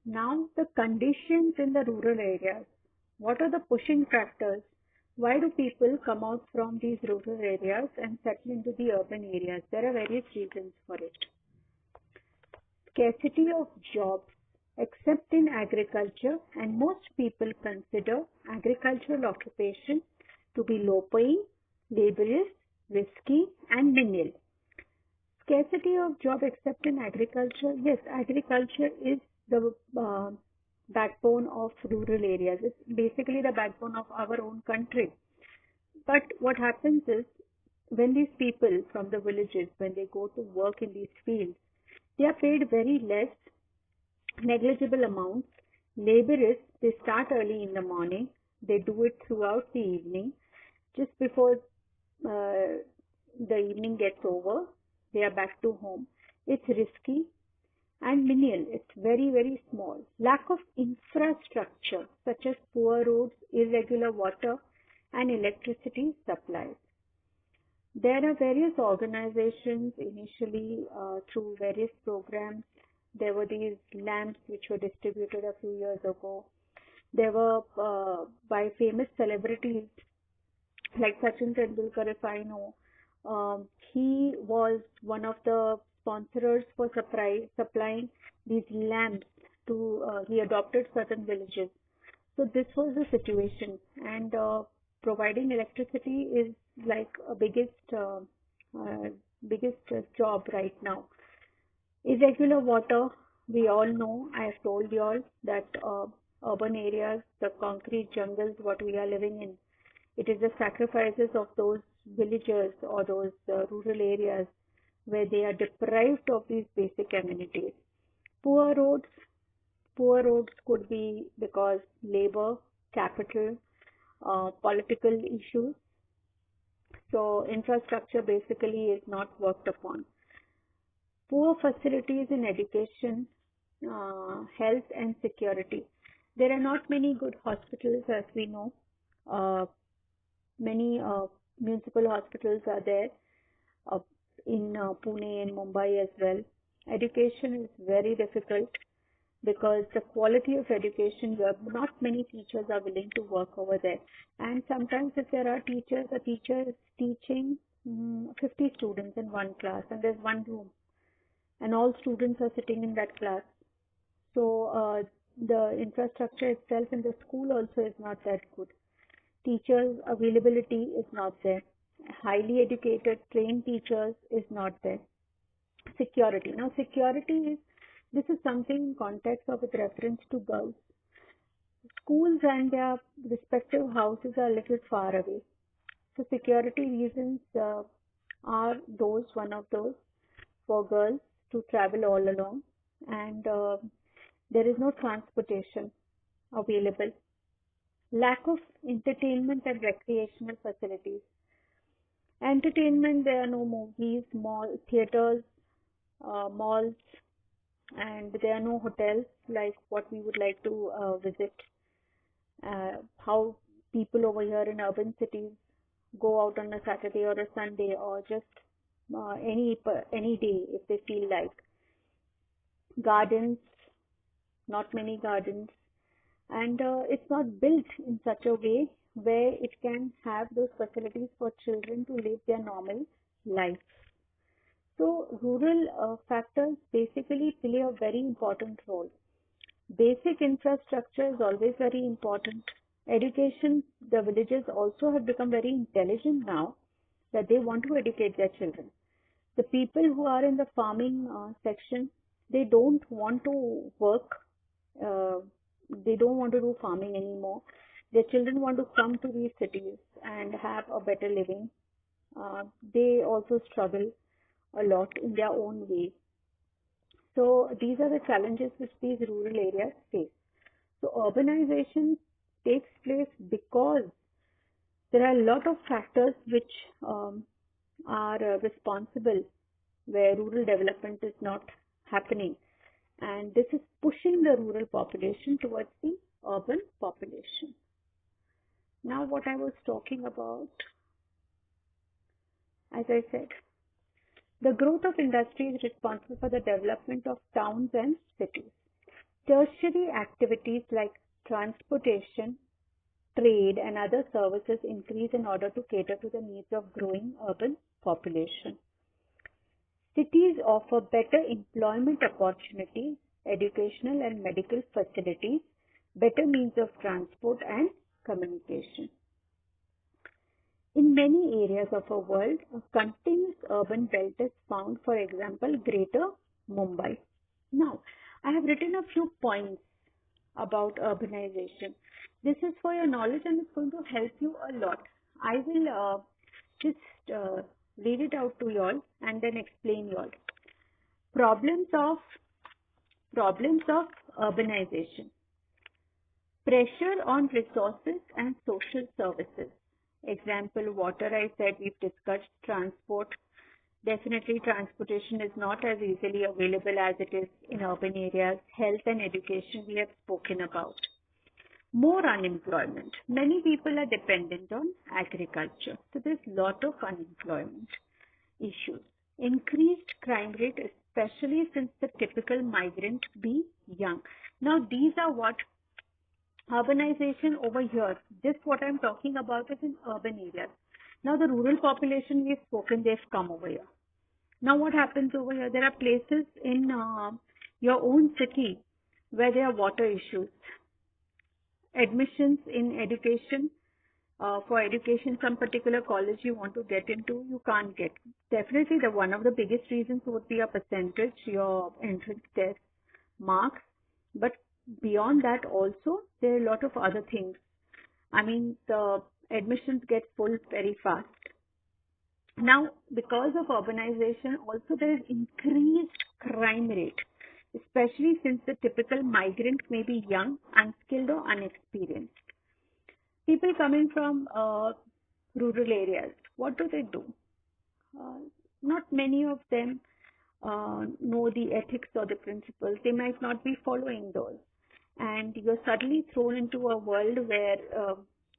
Now, the conditions in the rural areas. What are the pushing factors? Why do people come out from these rural areas and settle into the urban areas? There are various reasons for it. Scarcity of jobs, except in agriculture, and most people consider agricultural occupation to be low paying, laborious, risky, and menial. Scarcity of job except in agriculture. Yes, agriculture is the backbone of rural areas. It's basically the backbone of our own country. But what happens is when these people from the villages, when they go to work in these fields, they are paid very less, negligible amounts. Laborious, they start early in the morning, they do it throughout the evening. Just before the evening gets over, they are back to home. It's risky and menial. It's very, very small. Lack of infrastructure, such as poor roads, irregular water, and electricity supplies. There are various organizations initially through various programs. There were these lamps which were distributed a few years ago. There were by famous celebrities like Sachin Tendulkar, if I know. He was one of the sponsors for supplying these lamps to, he adopted certain villages. So this was the situation, and providing electricity is like a biggest job right now. Irregular water, we all know. I have told you all that urban areas, the concrete jungles, what we are living in, it is the sacrifices of those villagers or those rural areas where they are deprived of these basic amenities. Poor roads, poor roads could be because labor, capital, political issues. So infrastructure basically is not worked upon. Poor facilities in education, health and security. There are not many good hospitals as we know. Uh, Many municipal hospitals are there uh, in Pune and Mumbai as well. Education is very difficult because the quality of education, not many teachers are willing to work over there. And sometimes if there are teachers, a teacher is teaching 50 students in one class and there's one room and all students are sitting in that class. So the infrastructure itself in the school also is not that good. Teachers availability is not there. Highly educated, trained teachers is not there. Security. Now security is, this is something in context of with reference to girls. Schools and their respective houses are a little far away. So security reasons are those, one of those, for girls to travel all along, and there is no transportation available. Lack of entertainment and recreational facilities. Entertainment, there are no movies, theaters, malls, and there are no hotels like what we would like to visit. How people over here in urban cities go out on a Saturday or a Sunday or just any day if they feel like. Gardens, not many gardens, and it's not built in such a way where it can have those facilities for children to live their normal life. So rural factors basically play a very important role. Basic infrastructure is always very important. Education, the villages also have become very intelligent now that they want to educate their children. The people who are in the farming section, they don't want to work, uh, they don't want to do farming anymore. Their children want to come to these cities and have a better living. They also struggle a lot in their own way. So these are the challenges which these rural areas face. So urbanization takes place because there are a lot of factors which are responsible where rural development is not happening, and this is pushing the rural population towards the urban population. Now what I was talking about, as I said, the growth of industry is responsible for the development of towns and cities. Tertiary activities like transportation, trade, and other services increase in order to cater to the needs of growing urban population. Cities offer better employment opportunities, educational and medical facilities, better means of transport and communication. In many areas of our world, a continuous urban belt is found, for example, Greater Mumbai. Now, I have written a few points about urbanization. This is for your knowledge and it's going to help you a lot. I will just read it out to you all and then explain you all. Problems of urbanization. Pressure on resources and social services. Example, water, I said, we've discussed. Transport. Definitely transportation is not as easily available as it is in urban areas. Health and education we have spoken about. More unemployment. Many people are dependent on agriculture. So there's a lot of unemployment issues. Increased crime rate, especially since the typical migrant be young. Now these are what urbanization over here. This what I'm talking about is in urban areas. Now the rural population we've spoken, they've come over here. Now what happens over here? There are places in your own city where there are water issues. Admissions in education, for education, some particular college you want to get into, you can't get. Definitely one of the biggest reasons would be your percentage, your entrance test marks. But beyond that also, there are a lot of other things. I mean, the admissions get full very fast. Now, because of urbanization, also there is increased crime rate, especially since the typical migrant may be young, unskilled or unexperienced. People coming from rural areas, what do? Not many of them know the ethics or the principles. They might not be following those. And you're suddenly thrown into a world where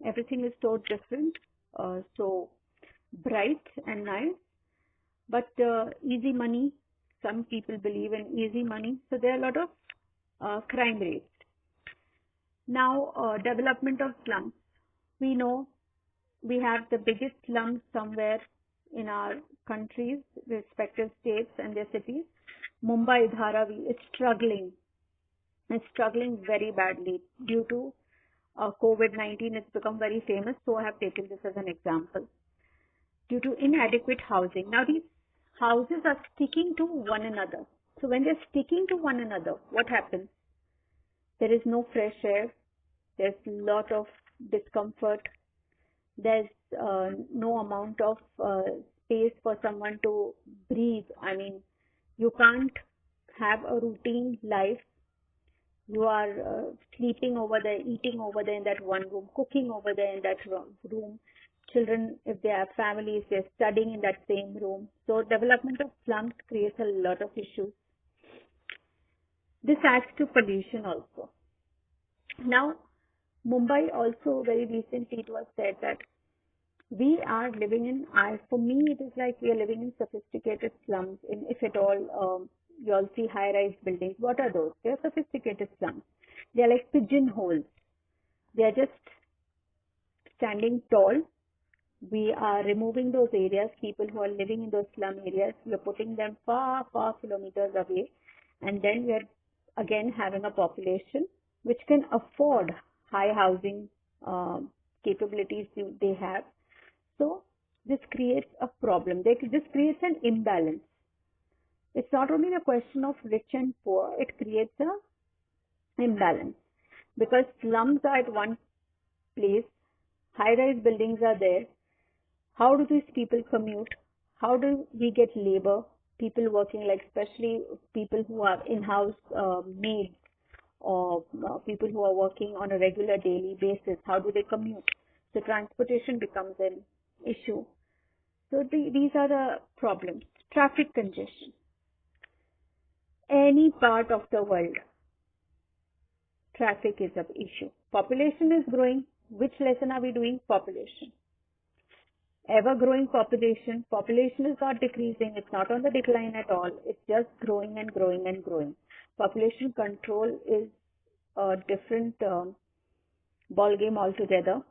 everything is so different, so bright and nice, but easy money. Some people believe in easy money. So there are a lot of crime rates. Now, development of slums. We know we have the biggest slums somewhere in our countries, respective states and their cities. Mumbai, Dharavi is struggling. It's struggling very badly due to COVID-19. It's become very famous, so I have taken this as an example. Due to inadequate housing. Now, these houses are sticking to one another. So when they're sticking to one another, what happens? There is no fresh air. There's a lot of discomfort. There's no amount of space for someone to breathe. I mean, you can't have a routine life. You are sleeping over there, eating over there in that one room, cooking over there in that room. Children, if they have families, they're studying in that same room. So development of slums creates a lot of issues. This adds to pollution also. Now, Mumbai also very recently it was said that we are living in, for me it is like we are living in sophisticated slums. If at all you all see high-rise buildings, what are those? They are sophisticated slums. They are like pigeonholes. They are just standing tall. We are removing those areas, people who are living in those slum areas, we are putting them far, far kilometers away, and then we are again having a population which can afford high housing capabilities they have. So this creates a problem. This creates an imbalance. It's not only a question of rich and poor, it creates an imbalance because slums are at one place, high-rise buildings are there. How do these people commute? How do we get labor? People working, like especially people who are in-house maids or people who are working on a regular daily basis. How do they commute? So transportation becomes an issue. So these are the problems. Traffic congestion. Any part of the world, traffic is an issue. Population is growing. Which lesson are we doing? Population. Ever-growing population. Population is not decreasing. It's not on the decline at all. It's just growing and growing and growing. Population control is a different ball game altogether,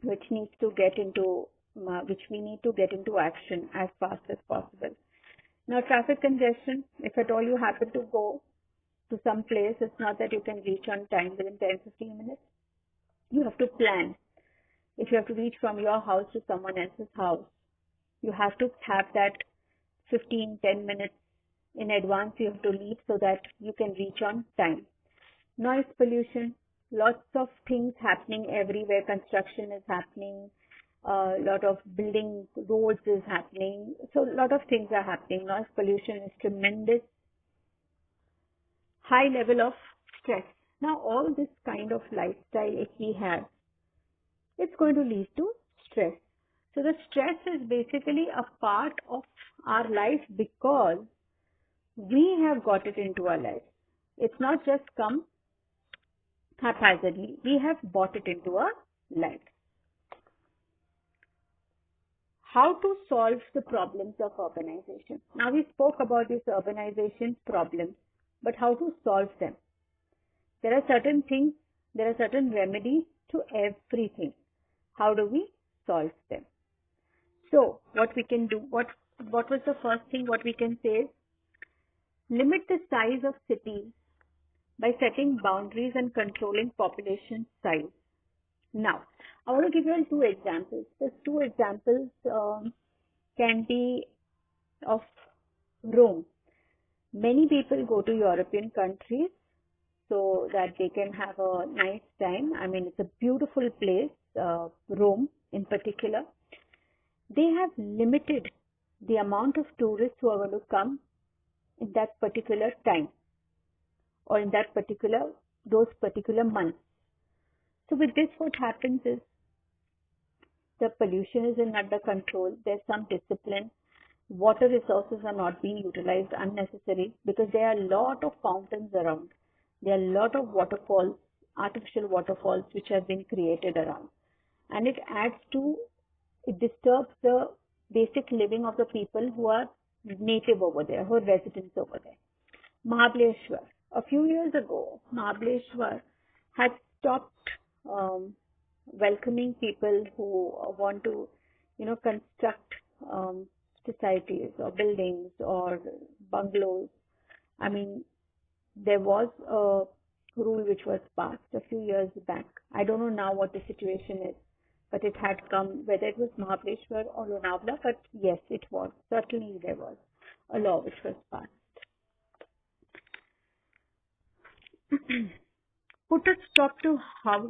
which needs to get into which we need to get into action as fast as possible. Now, traffic congestion, if at all you happen to go to some place, it's not that you can reach on time within 10-15 minutes. You have to plan. If you have to reach from your house to someone else's house, you have to have that 15-10 minutes in advance. You have to leave so that you can reach on time. Noise pollution, lots of things happening everywhere. Construction is happening. A lot of building roads is happening. So a lot of things are happening. Noise pollution is tremendous. High level of stress. Now all this kind of lifestyle, if we have, it's going to lead to stress. So the stress is basically a part of our life because we have got it into our life. It's not just come haphazardly. We have brought it into our life. How to solve the problems of urbanization? Now we spoke about this urbanization problems, but how to solve them? There are certain things, there are certain remedies to everything. How do we solve them? So what we can do, what was the first thing what we can say is limit the size of cities by setting boundaries and controlling population size. Now, I want to give you all two examples. These two examples can be of Rome. Many people go to European countries so that they can have a nice time. I mean, it's a beautiful place, Rome in particular. They have limited the amount of tourists who are going to come in that particular time or in those particular months. So with this, what happens is the pollution is under control. There's some discipline. Water resources are not being utilized unnecessarily because there are a lot of fountains around. There are a lot of waterfalls, artificial waterfalls, which have been created around. And it disturbs the basic living of the people who are native over there, who are residents over there. Mahabaleshwar. A few years ago, Mahabaleshwar had stopped welcoming people who want to, construct societies or buildings or bungalows. I mean, there was a rule which was passed a few years back. I don't know now what the situation is, but it had come, whether it was Mahabaleshwar or Lonavala, but yes, it was. Certainly there was a law which was passed. Put a stop to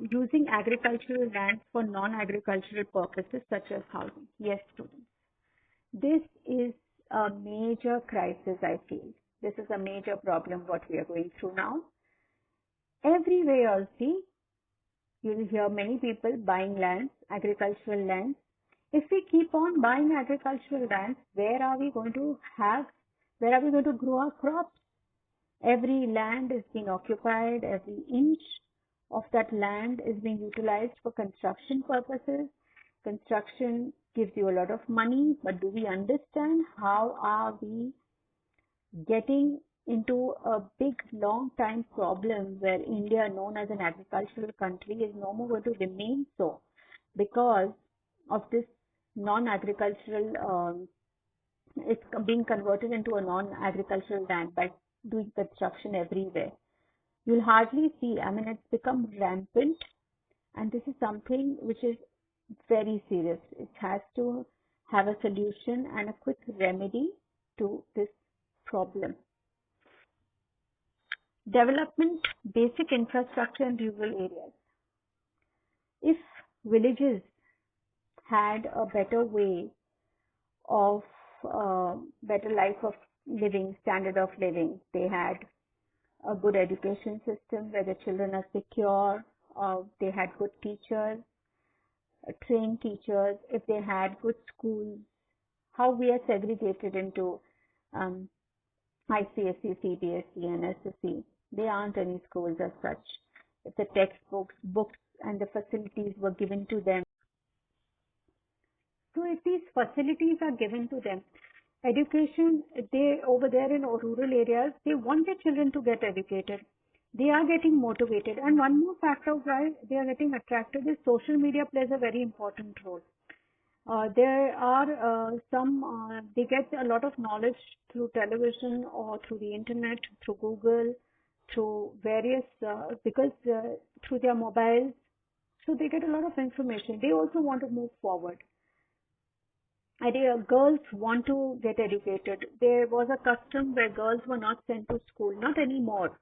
using agricultural lands for non-agricultural purposes such as housing. Yes, students. This is a major crisis, I feel. This is a major problem what we are going through now. Everywhere you'll see, you will hear many people buying lands, agricultural lands. If we keep on buying agricultural lands, where are we going to grow our crops? Every land is being occupied, every inch of that land is being utilized for construction purposes. Construction gives you a lot of money, but do we understand how are we getting into a big long time problem where India, known as an agricultural country, is no more going to remain so because of this non-agricultural, it's being converted into a non-agricultural land by doing construction everywhere. You'll hardly see, I mean, it's become rampant, and this is something which is very serious. It has to have a solution and a quick remedy to this problem. Development, basic infrastructure in rural areas. If villages had a better way of better life of living, standard of living, they had a good education system where the children are secure, they had good teachers, trained teachers, if they had good schools, how we are segregated into ICSE, CBSE and SSE. There aren't any schools as such. If the textbooks, books and the facilities were given to them. So if these facilities are given to them, education, they over there in rural areas, they want their children to get educated. They are getting motivated. And one more factor why they are getting attracted is social media plays a very important role. There are they get a lot of knowledge through television or through the internet, through Google, through various, through their mobiles. So they get a lot of information. They also want to move forward. Girls want to get educated. There was a custom where girls were not sent to school, not anymore.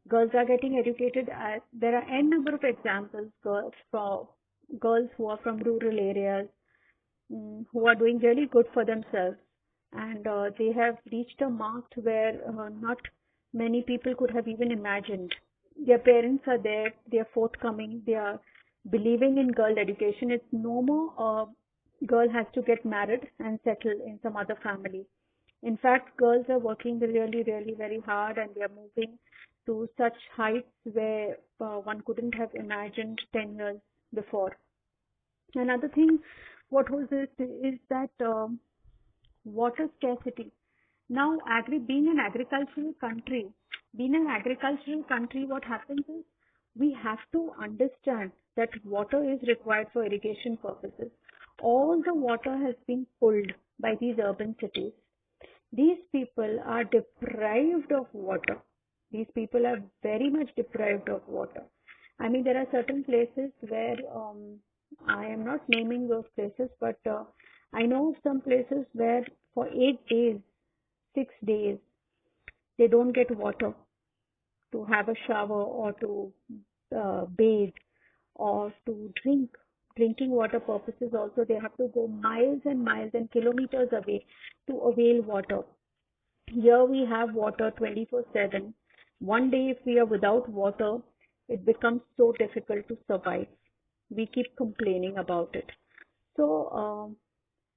Girls are getting educated. There are n number of examples. Girls who are from rural areas, who are doing really good for themselves, and they have reached a mark where not many people could have even imagined. Their parents are there. They are forthcoming. They are believing in girl education. It's no more girl has to get married and settle in some other family. In fact, girls are working really, really very hard, and they are moving to such heights where one couldn't have imagined 10 years before. Another thing, what was it, is that water scarcity. Now, being an agricultural country, what happens is we have to understand that water is required for irrigation purposes. All the water has been pulled by these urban cities. These people are deprived of water. These people are very much deprived of water. I mean, there are certain places where I am not naming those places, but I know of some places where for 8 days, 6 days, they don't get water to have a shower or to bathe or to drink. Drinking water purposes also, they have to go miles and miles and kilometers away to avail water. Here we have water 24/7. One day, if we are without water, it becomes so difficult to survive. We keep complaining about it. So,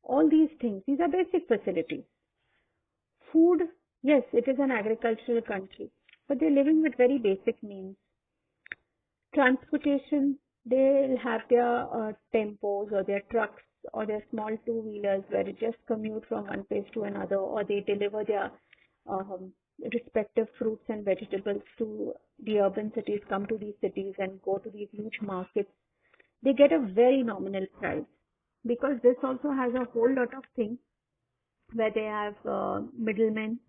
all these things, these are basic facilities. Food, yes, it is an agricultural country, but they're living with very basic means. Transportation, they'll have their tempos or their trucks or their small two-wheelers where they just commute from one place to another, or they deliver their um, respective fruits and vegetables to the urban cities, come to these cities and go to these huge markets. They get a very nominal price, because this also has a whole lot of things where they have middlemen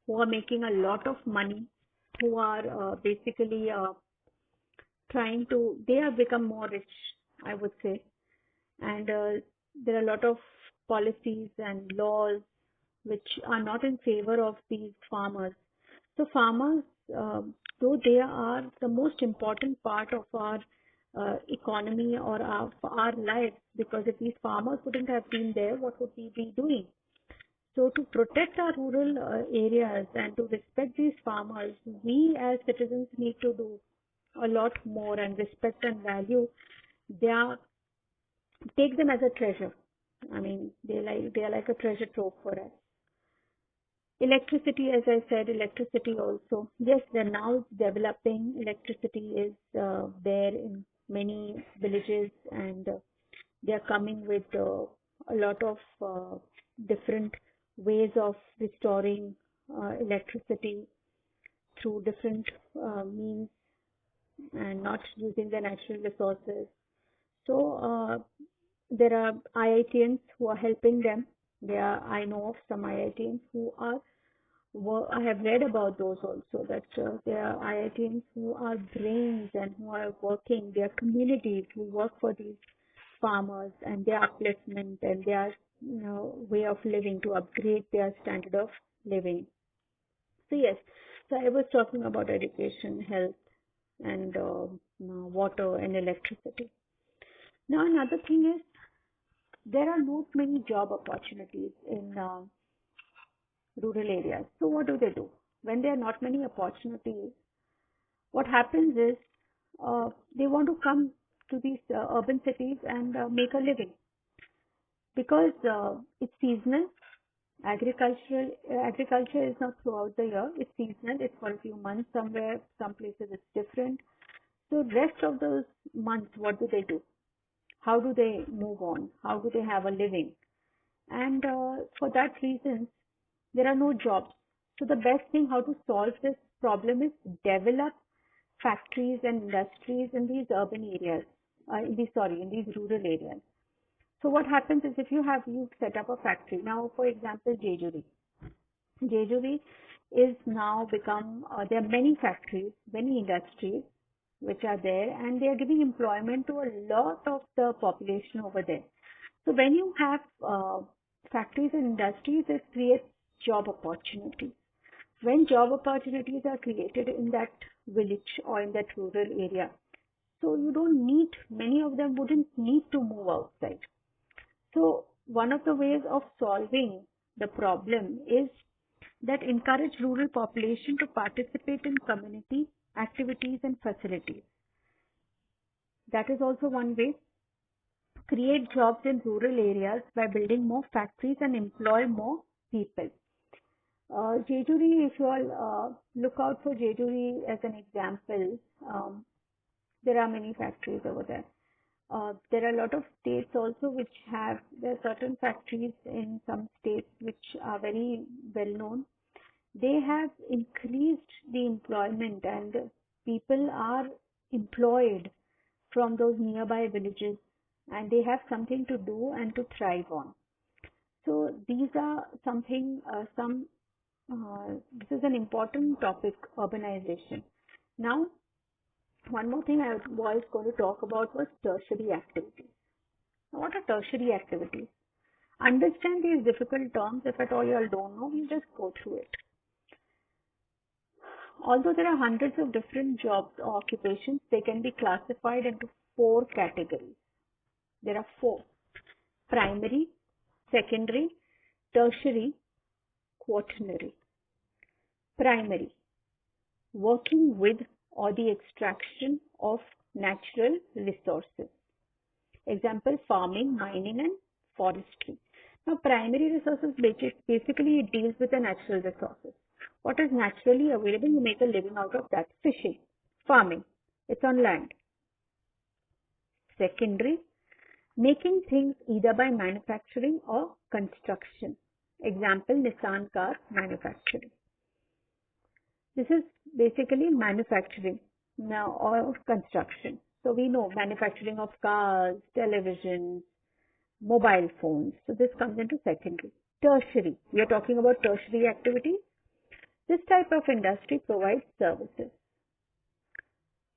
who are making a lot of money, who are basically they have become more rich, I would say. And there are a lot of policies and laws which are not in favor of these farmers. So farmers, though they are the most important part of our economy or our lives, because if these farmers wouldn't have been there, what would we be doing? So to protect our rural areas and to respect these farmers, we as citizens need to do a lot more and respect and value their, take them as a treasure. I mean, they are like a treasure trove for us. Electricity, as I said, electricity also. Yes, they're now developing. Electricity is there in many villages, and they are coming with a lot of different ways of restoring electricity through different means and not using the natural resources. So there are IITians who are helping them. I know of some IITians who are. I have read about those also, that there are IITians who are brains and who are working. There are communities who work for these farmers and their upliftment and their way of living to upgrade their standard of living. So yes, so I was talking about education, health, and water and electricity. Now another thing is there are not many job opportunities in rural areas. So what do? When there are not many opportunities, what happens is they want to come to these urban cities and make a living, because it's seasonal. Agriculture is not throughout the year. It's seasonal. It's for a few months somewhere. Some places it's different. So rest of those months, what do? How do they move on? How do they have a living? And for that reason, there are no jobs. So the best thing how to solve this problem is develop factories and industries in these urban areas, in these rural areas. So what happens is if you set up a factory, now for example, Jejuri is now become, there are many factories, many industries which are there, and they are giving employment to a lot of the population over there. So when you have factories and industries, it creates job opportunities. When job opportunities are created in that village or in that rural area, so you don't need, many of them wouldn't need to move outside. So one of the ways of solving the problem is that encourage rural population to participate in community activities and facilities. That is also one way. Create jobs in rural areas by building more factories and employ more people. Jejuri, if you all look out for Jejuri as an example, there are many factories over there. There are a lot of states also which there are certain factories in some states which are very well known. They have increased the employment and people are employed from those nearby villages and they have something to do and to thrive on. So these are this is an important topic, urbanization. Now, one more thing I was going to talk about was tertiary activities. Now, what are tertiary activities? Understand these difficult terms. If at all you all don't know, you just go through it. Although there are hundreds of different jobs or occupations, they can be classified into 4 categories. There are 4: primary, secondary, tertiary, quaternary. Primary, working with or the extraction of natural resources. Example, farming, mining and forestry. Now, primary resources, basically it deals with the natural resources. What is naturally available, you make a living out of that. Fishing, farming, it's on land. Secondary, making things either by manufacturing or construction. Example, Nissan car manufacturing. This is basically manufacturing now or construction. So we know manufacturing of cars, televisions, mobile phones. So this comes into secondary. Tertiary, we are talking about tertiary activities. This type of industry provides services.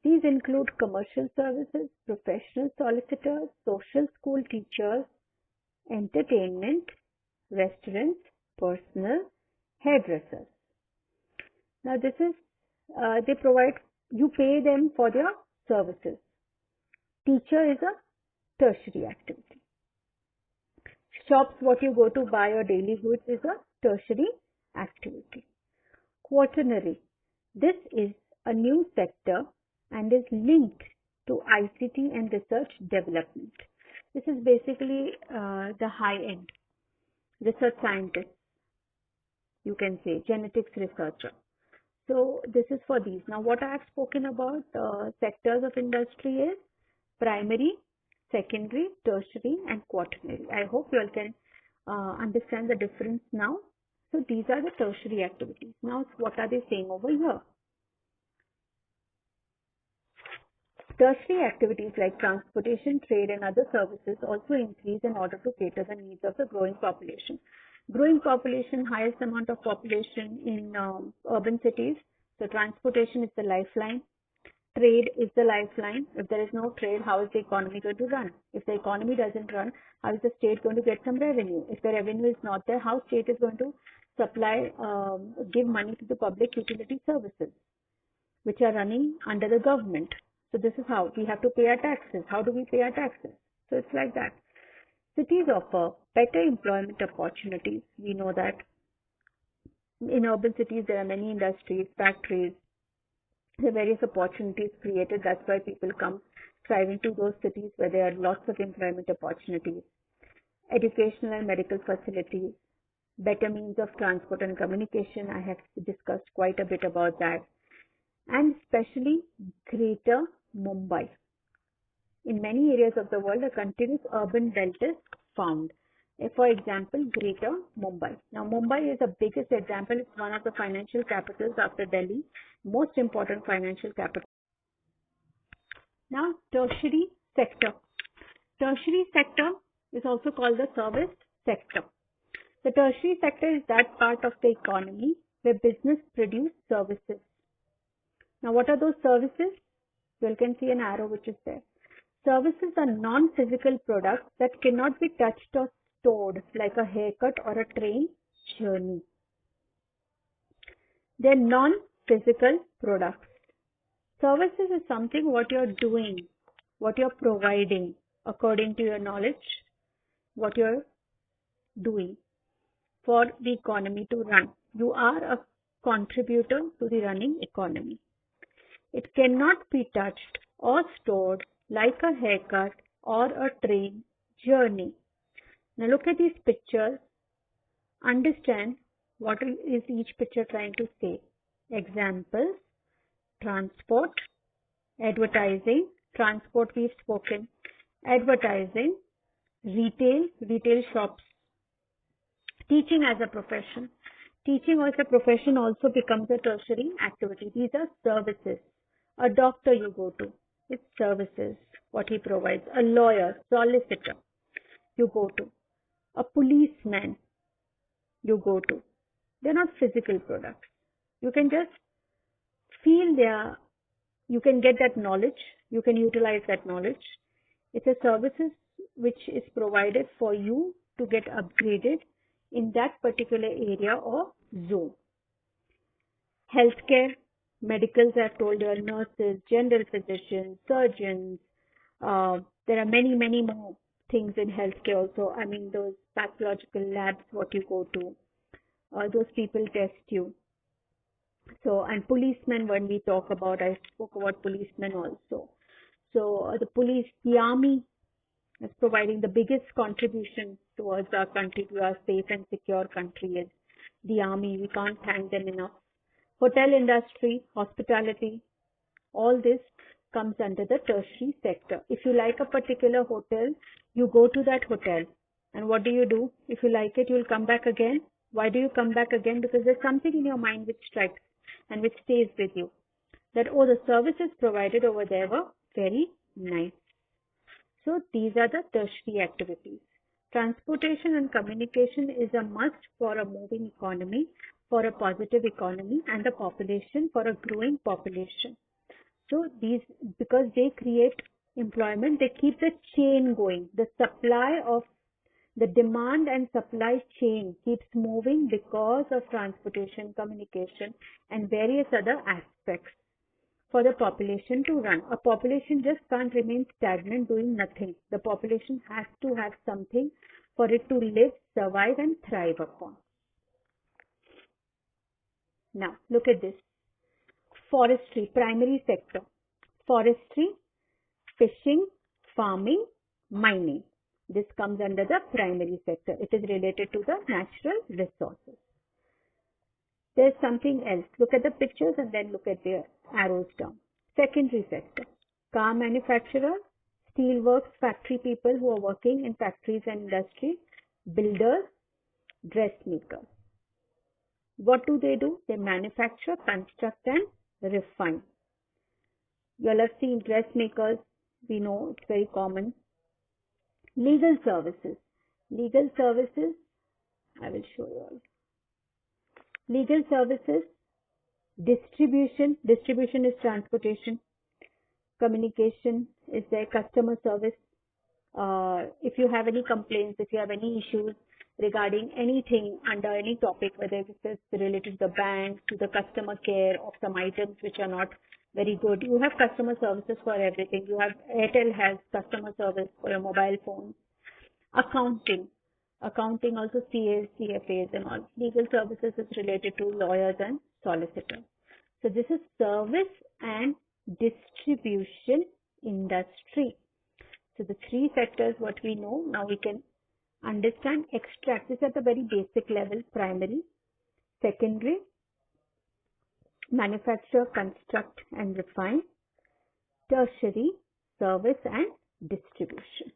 These include commercial services, professional solicitors, social school teachers, entertainment, restaurants, personal, hairdressers. Now this is, they provide, you pay them for their services. Teacher is a tertiary activity. Shops, what you go to buy your daily goods, is a tertiary activity. Quaternary, this is a new sector and is linked to ICT and research development. This is basically the high-end research scientist, you can say, genetics researcher. So this is for these. Now what I have spoken about sectors of industry is primary, secondary, tertiary and quaternary. I hope you all can understand the difference now. So these are the tertiary activities. Now what are they saying over here? Tertiary activities like transportation, trade and other services also increase in order to cater the needs of the growing population. Growing population, highest amount of population in urban cities. So transportation is the lifeline. Trade is the lifeline. If there is no trade, how is the economy going to run? If the economy doesn't run, how is the state going to get some revenue? If the revenue is not there, how state is going to supply, give money to the public utility services, which are running under the government? So this is how we have to pay our taxes. How do we pay our taxes? So it's like that. Cities offer better employment opportunities. We know that in urban cities there are many industries, factories, there are various opportunities created. That's why people come striving to those cities where there are lots of employment opportunities. Educational and medical facilities, better means of transport and communication. I have discussed quite a bit about that. And especially Greater Mumbai. In many areas of the world, a continuous urban belt is found. For example, Greater Mumbai. Now, Mumbai is the biggest example. It's one of the financial capitals after Delhi, most important financial capital. Now, tertiary sector. Tertiary sector is also called the service sector. The tertiary sector is that part of the economy where business produce services. Now, what are those services? You can see an arrow which is there. Services are non-physical products that cannot be touched or stored, like a haircut or a train journey. They're non-physical products. Services is something what you're doing, what you're providing according to your knowledge, what you're doing for the economy to run. You are a contributor to the running economy. It cannot be touched or stored like a haircut or a train journey. Now look at these pictures. Understand what is each picture trying to say. Examples: transport, advertising, transport we've spoken, advertising, retail shops, teaching as a profession. Teaching as a profession also becomes a tertiary activity. These are services. A doctor you go to, it's services, what he provides. A lawyer, solicitor, you go to. A policeman, you go to. They're not physical products. You can just feel you can get that knowledge, you can utilize that knowledge. It's a services which is provided for you to get upgraded in that particular area or zone. Healthcare, medicals, I've told you, nurses, general physicians, surgeons. There are many more things in healthcare also. I mean, those pathological labs, what you go to, those people test you. So, and policemen, when we talk about, I spoke about policemen also. So, the police, the army is providing the biggest contribution towards our country, to our safe and secure country, is the army. We can't thank them enough. Hotel industry, hospitality, all this comes under the tertiary sector. If you like a particular hotel, you go to that hotel. And what do? If you like it, you'll come back again. Why do you come back again? Because there's something in your mind which strikes and which stays with you. That, oh, the services provided over there were very nice. So these are the tertiary activities. Transportation and communication is a must for a moving economy, for a positive economy, and the population, for a growing population. So these, because they create employment, they keep the chain going. The supply of the demand and supply chain keeps moving because of transportation, communication, and various other aspects for the population to run. A population just can't remain stagnant doing nothing. The population has to have something for it to live, survive, and thrive upon. Now, look at this. Forestry, primary sector. Forestry, fishing, farming, mining. This comes under the primary sector. It is related to the natural resources. There's something else. Look at the pictures and then look at the arrows down. Secondary sector. Car manufacturer, steel works, factory people who are working in factories and industry, builders, dressmakers. What do? They manufacture, construct, and refine. You'll have seen dressmakers. We know it's very common. Legal services. Legal services, I will show you all. Legal services, distribution. Distribution is transportation. Communication is their customer service. If you have any complaints, if you have any issues regarding anything under any topic, whether it is related to the bank, to the customer care of some items which are not very good, you have customer services for everything. You have Airtel has customer service for your mobile phone. Accounting also CAs, CFAs and all. Legal services is related to lawyers and solicitors. So this is service and distribution industry. So the three sectors what we know, now we can understand, extract this at a very basic level: primary, secondary, manufacture, construct and refine, tertiary, service and distribution.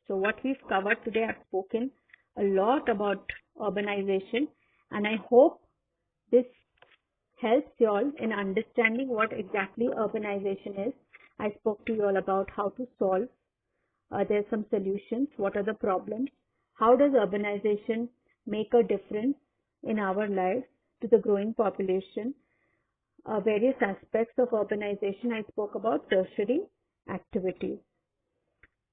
So what we've covered today, I've spoken a lot about urbanization, and I hope this helps you all in understanding what exactly urbanization is. I spoke to you all about how to solve. There's some solutions. What are the problems? How does urbanization make a difference in our lives to the growing population? Various aspects of urbanization. I spoke about tertiary activities.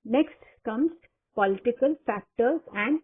Next comes political factors and